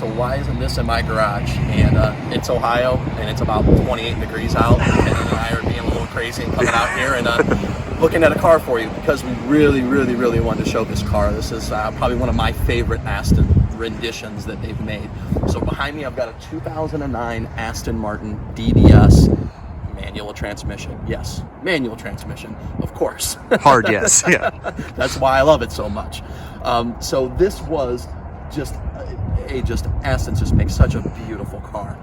to why isn't this in my garage? And it's Ohio, and it's about 28 degrees out. And I are being a little crazy and coming out here and looking at a car for you because we really wanted to show this car. This is probably one of my favorite Aston renditions that they've made. So behind me, I've got a 2009 Aston Martin DBS manual transmission. Yes, manual transmission, of course. Hard yes, yeah. That's why I love it so much. So this was just Aston just makes such a beautiful car.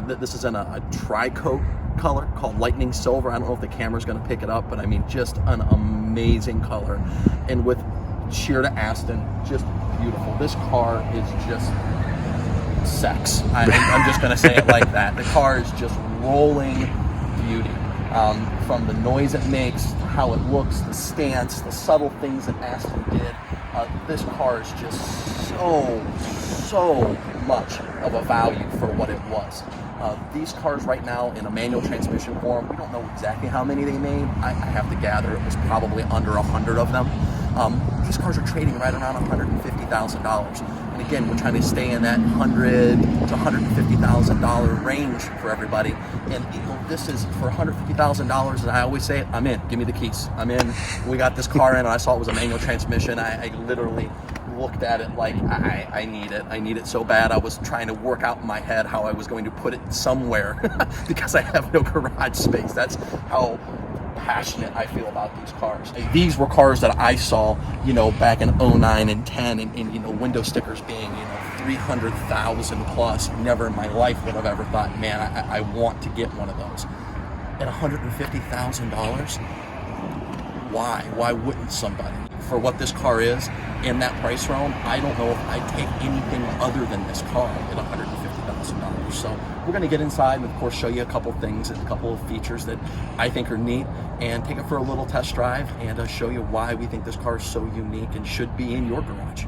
This is in a tri-coat color called Lightning Silver. I don't know if the camera's going to pick it up, but I mean, just an amazing color. And with sheer to Aston, just beautiful. This car is just sex. I'm just going to say it like that. The car is just rolling beauty. From the noise it makes, how it looks, the stance, the subtle things that Aston did. This car is just so much of a value for what it was. These cars right now in a manual transmission form, we don't know exactly how many they made. I have to gather it was probably under 100 of them. These cars are trading right around $150,000. And again, we're trying to stay in that $100,000 to $150,000 range for everybody. And you know, this is for $150,000. As I always say, I'm in. Give me the keys. I'm in. We got this car in, and I saw it was a manual transmission. I literally looked at it like I need it. I need it so bad. I was trying to work out in my head how I was going to put it somewhere because I have no garage space. That's how passionate I feel about these cars. These were cars that I saw, you know, back in 09 and 10 and you know, window stickers being, you know, 300,000 plus. Never in my life would have ever thought, man, I want to get one of those. At $150,000, why wouldn't somebody? For what this car is in that price realm, I don't know if I'd take anything other than this car at $150,000. So we're going to get inside and of course show you a couple things and a couple of features that I think are neat and take it for a little test drive and show you why we think this car is so unique and should be in your garage.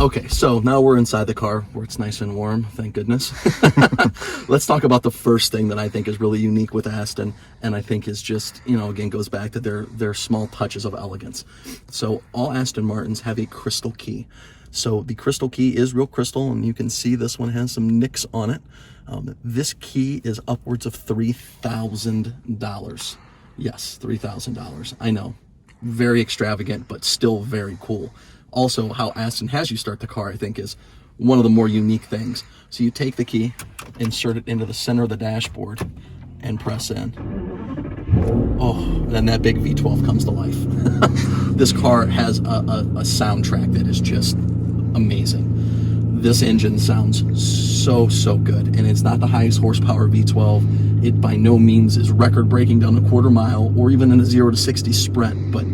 Okay, so now we're inside the car where it's nice and warm, thank goodness. Let's talk about the first thing that I think is really unique with Aston, and I think is just, you know, again, goes back to their small touches of elegance. So all Aston Martins have a crystal key. So the crystal key is real crystal, and you can see this one has some nicks on it. This key is upwards of $3,000. Yes, $3,000. I know, very extravagant, but still very cool. Also, how Aston has you start the car, I think, is one of the more unique things. So you take the key, insert it into the center of the dashboard, and press in. Oh, then that big V12 comes to life. This car has a soundtrack that is just amazing. This engine sounds so good, and it's not the highest horsepower V12. It by no means is record-breaking down a quarter mile or even in a 0 to 60 sprint, but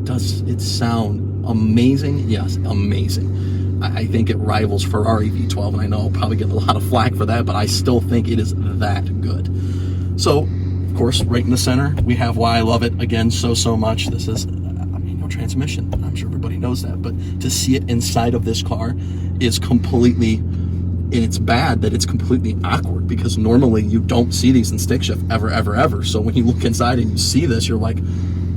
does it sound amazing? Yes, amazing. I think it rivals Ferrari V12, and I know I'll probably get a lot of flack for that, but I still think it is that good. So, of course, right in the center, we have why I love it, again, so much. This is a manual transmission. I'm sure everybody knows that, but to see it inside of this car is completely, and it's bad that it's completely awkward, because normally you don't see these in stick shift ever. So when you look inside and you see this, you're like,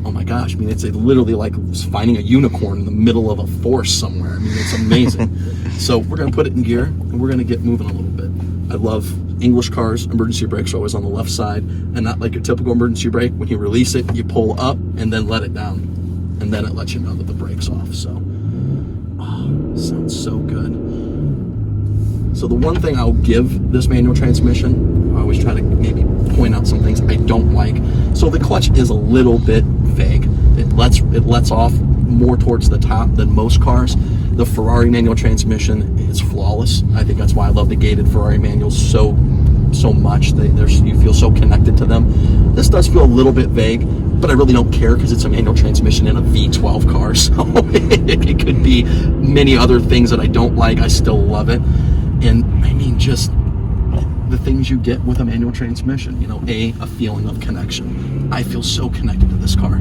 oh my gosh, I mean, it's literally like finding a unicorn in the middle of a forest somewhere. I mean, it's amazing. So we're going to put it in gear, and we're going to get moving a little bit. I love English cars. Emergency brakes are always on the left side, and not like your typical emergency brake. When you release it, you pull up and then let it down, and then it lets you know that the brake's off. So, oh, sounds so good. So the one thing I'll give this manual transmission, I always try to maybe point out some things I don't like. So the clutch is a little bit vague. It lets off more towards the top than most cars. The Ferrari manual transmission is flawless. I think that's why I love the gated Ferrari manuals so much. You feel so connected to them. This does feel a little bit vague, but I really don't care because it's a manual transmission in a V12 car. So it could be many other things that I don't like. I still love it. And I mean, just the things you get with a manual transmission, you know, a feeling of connection. I feel so connected to this car.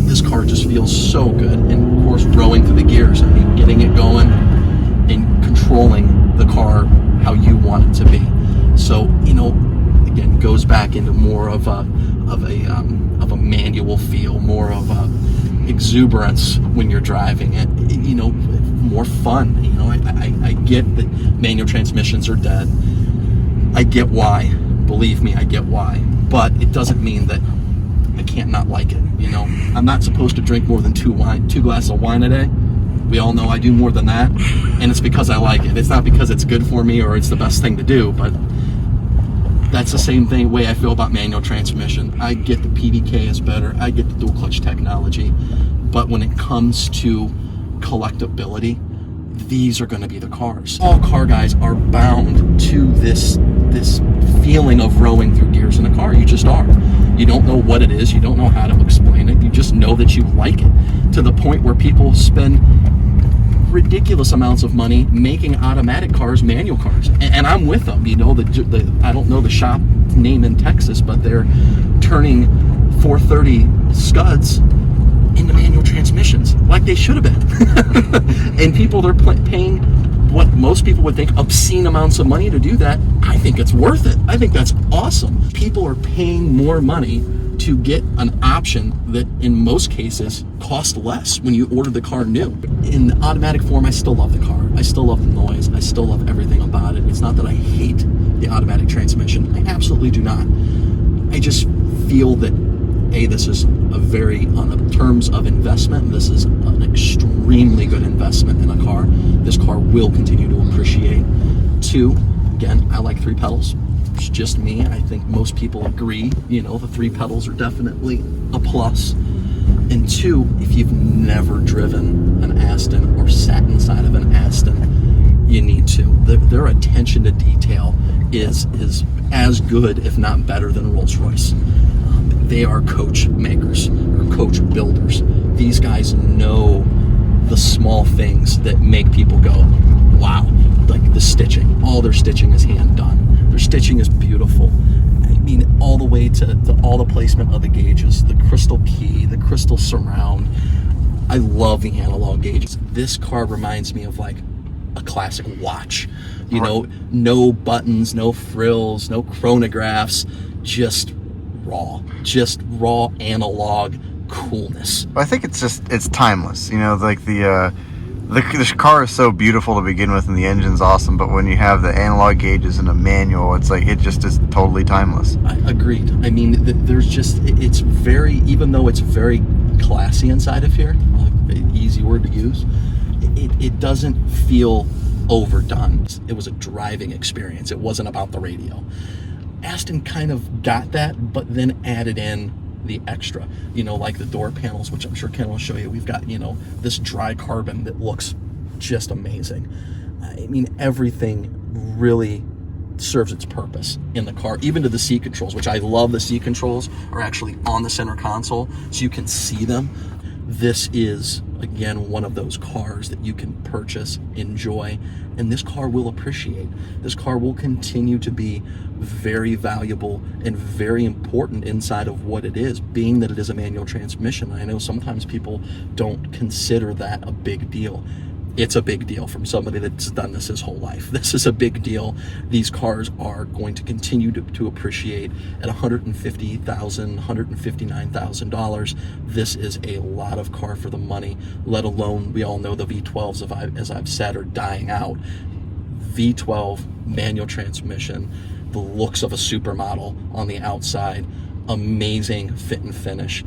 This car just feels so good. And of course, throwing through the gears, I mean, getting it going and controlling the car how you want it to be. So, again, goes back into more of a manual feel, more of a exuberance when you're driving it, more fun. I get that manual transmissions are dead. I get why. Believe me, I get why. But it doesn't mean that I can't not like it. I'm not supposed to drink more than two glasses of wine a day. We all know I do more than that, and it's because I like it. It's not because it's good for me or it's the best thing to do, but that's the same way I feel about manual transmission. I get the PDK is better. I get the dual clutch technology. But when it comes to collectability, these are going to be the cars. All car guys are bound to this feeling of rowing through gears in a car. You just are. You don't know what it is. You don't know how to explain it. You just know that you like it, to the point where people spend ridiculous amounts of money making automatic cars manual cars, and I'm with them. I don't know the shop name in Texas, but they're turning 430 Scuds into manual transmissions like they should have been. And people are paying what most people would think obscene amounts of money to do that. I think it's worth it. I think that's awesome. People are paying more money to get an option that in most cases cost less when you order the car new. In the automatic form, I still love the car. I still love the noise. I still love everything about it. It's not that I hate the automatic transmission. I absolutely do not. I just feel that this is on terms of investment, this is an extremely good investment in a car. This car will continue to appreciate. 2, again, I like 3 pedals. It's just me. I think most people agree. The 3 pedals are definitely a plus. And 2, if you've never driven an Aston or sat inside of an Aston, you need to. Their attention to detail is as good, if not better, than Rolls-Royce. They are coach makers or coach builders. These guys know the small things that make people go, wow. Like the stitching. All their stitching is hand done. Their stitching is beautiful. I mean, all the way to all the placement of the gauges, the crystal key, the crystal surround. I love the analog gauges. This car reminds me of like a classic watch. No buttons, no frills, no chronographs, just raw analog coolness. I think it's timeless. Like the car is so beautiful to begin with, and the engine's awesome. But when you have the analog gauges and a manual, it's like it just is totally timeless. Agreed. I mean, it's very, even though it's very classy inside of here, like easy word to use, it doesn't feel overdone. It was a driving experience. It wasn't about the radio. Aston kind of got that, but then added in the extra, like the door panels, which I'm sure Ken will show you. We've got, this dry carbon that looks just amazing. I mean, everything really serves its purpose in the car, even to the seat controls, which I love. The seat controls are actually on the center console, so you can see them. This is, again, one of those cars that you can purchase, enjoy, and this car will appreciate. This car will continue to be very valuable and very important inside of what it is, being that it is a manual transmission. I know sometimes people don't consider that a big deal. It's a big deal from somebody that's done this his whole life. This is a big deal. These cars are going to continue to appreciate at $150,000, $159,000. This is a lot of car for the money, let alone, we all know the V12s, as I've said, are dying out. V12 manual transmission, the looks of a supermodel on the outside, amazing fit and finish.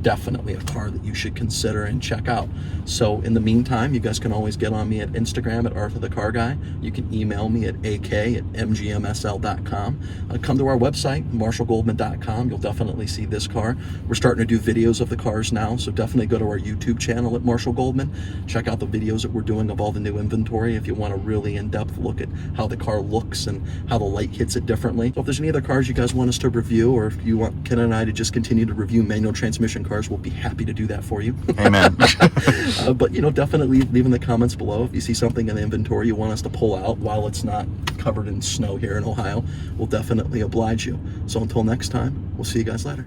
Definitely a car that you should consider and check out. So in the meantime, you guys can always get on me at Instagram at Arthur the Car Guy. You can email me at ak@mgmsl.com. Come to our website, marshallgoldman.com. You'll definitely see this car. We're starting to do videos of the cars now, so definitely go to our YouTube channel at Marshall Goldman. Check out the videos that we're doing of all the new inventory if you want a really in-depth look at how the car looks and how the light hits it differently. So if there's any other cars you guys want us to review, or if you want Ken and I to just continue to review manual transmission cars, we'll be happy to do that for you. Amen. But definitely leave in the comments below if you see something in the inventory you want us to pull out while it's not covered in snow here in Ohio. We'll definitely oblige you. So until next time, we'll see you guys later.